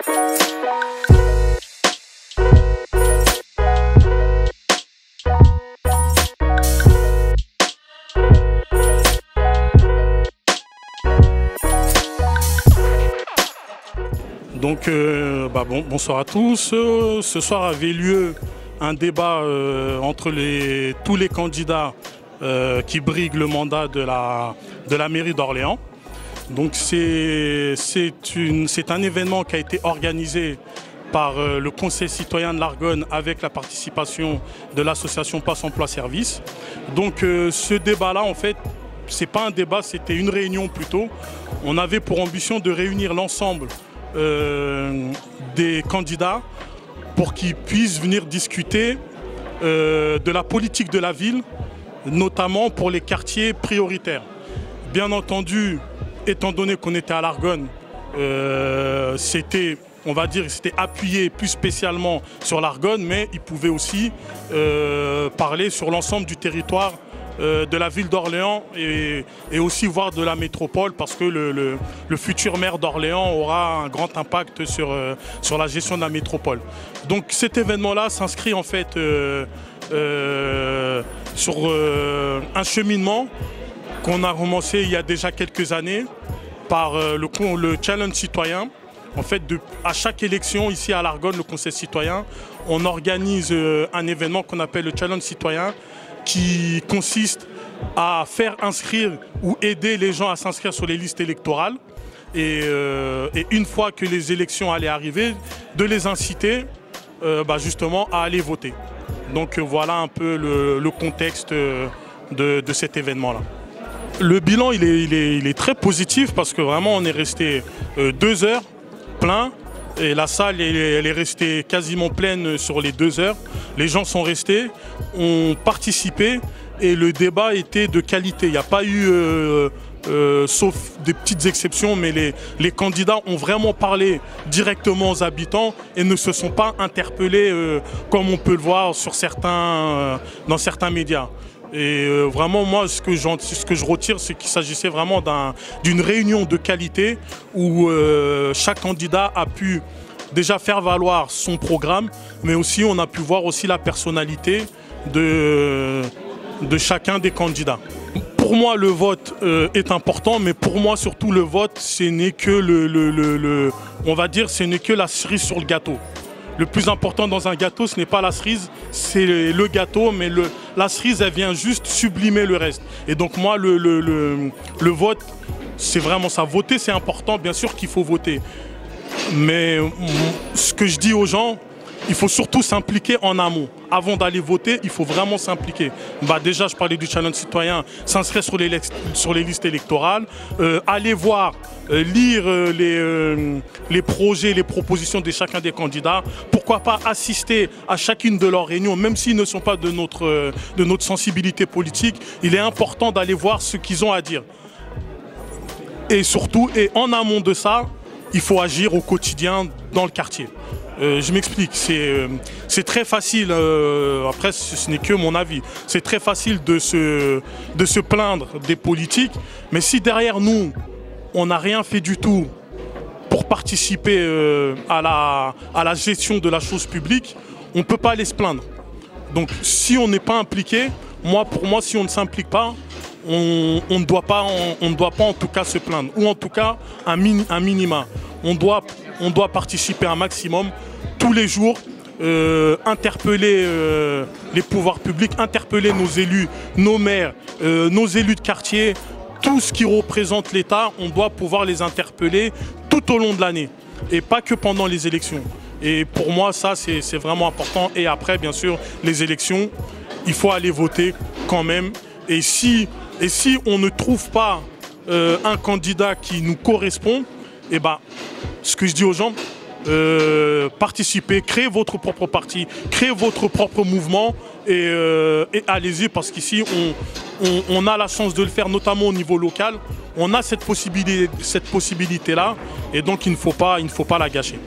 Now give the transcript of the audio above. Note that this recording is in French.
Donc, bonsoir à tous. Ce soir avait lieu un débat entre tous les candidats qui briguent le mandat de la mairie d'Orléans. Donc c'est un événement qui a été organisé par le Conseil citoyen de l'Argonne avec la participation de l'association Passe Emploi Service. Donc ce débat-là, en fait, c'est pas un débat, c'était une réunion plutôt. On avait pour ambition de réunir l'ensemble des candidats pour qu'ils puissent venir discuter de la politique de la ville, notamment pour les quartiers prioritaires. Bien entendu, étant donné qu'on était à l'Argonne, c'était appuyé plus spécialement sur l'Argonne, mais ils pouvaient aussi parler sur l'ensemble du territoire de la ville d'Orléans et aussi voir de la métropole, parce que le futur maire d'Orléans aura un grand impact sur la gestion de la métropole. Donc cet événement-là s'inscrit en fait sur un cheminement qu'on a commencé il y a déjà quelques années par le challenge citoyen. En fait, à chaque élection ici à l'Argonne, le Conseil citoyen, on organise un événement qu'on appelle le challenge citoyen, qui consiste à faire inscrire ou aider les gens à s'inscrire sur les listes électorales et une fois que les élections allaient arriver, de les inciter justement à aller voter. Donc voilà un peu le contexte de cet événement-là. Le bilan il est très positif parce que vraiment on est resté 2 heures plein. Et la salle, elle est restée quasiment pleine sur les 2 heures. Les gens sont restés, ont participé et le débat était de qualité. Il n'y a pas eu, sauf des petites exceptions, mais les candidats ont vraiment parlé directement aux habitants et ne se sont pas interpellés comme on peut le voir dans certains médias. Et vraiment, moi, ce que je retire, c'est qu'il s'agissait vraiment d'une réunion de qualité où chaque candidat a pu déjà faire valoir son programme, mais aussi on a pu voir aussi la personnalité de chacun des candidats. Pour moi, le vote est important, mais pour moi, surtout, le vote, ce n'est que on va dire, ce n'est que la cerise sur le gâteau. Le plus important dans un gâteau, ce n'est pas la cerise, c'est le gâteau, mais la cerise, elle vient juste sublimer le reste. Et donc moi, le vote, c'est vraiment ça. Voter, c'est important, bien sûr qu'il faut voter. Mais ce que je dis aux gens, il faut surtout s'impliquer en amont. Avant d'aller voter, il faut vraiment s'impliquer. Déjà, je parlais du challenge citoyen, s'inscrire sur les listes électorales, aller voir, lire les projets, les propositions de chacun des candidats. Pourquoi pas assister à chacune de leurs réunions, même s'ils ne sont pas de notre sensibilité politique. Il est important d'aller voir ce qu'ils ont à dire. Et surtout, et en amont de ça, il faut agir au quotidien dans le quartier. Je m'explique, c'est très facile, après ce n'est que mon avis, c'est très facile de se plaindre des politiques, mais si derrière nous, on n'a rien fait du tout pour participer à la gestion de la chose publique, on ne peut pas aller se plaindre. Donc si on n'est pas impliqué, pour moi, si on ne s'implique pas, on ne doit pas en tout cas se plaindre, ou en tout cas un minima. On doit participer un maximum tous les jours, interpeller les pouvoirs publics, interpeller nos élus, nos maires, nos élus de quartier, tout ce qui représente l'État, on doit pouvoir les interpeller tout au long de l'année et pas que pendant les élections. Et pour moi, ça, c'est vraiment important. Et après, bien sûr, les élections, il faut aller voter quand même. Et si on ne trouve pas un candidat qui nous correspond, ce que je dis aux gens, participez, créez votre propre parti, créez votre propre mouvement et allez-y, parce qu'ici on a la chance de le faire, notamment au niveau local. On a cette possibilité-là et donc il ne faut pas la gâcher.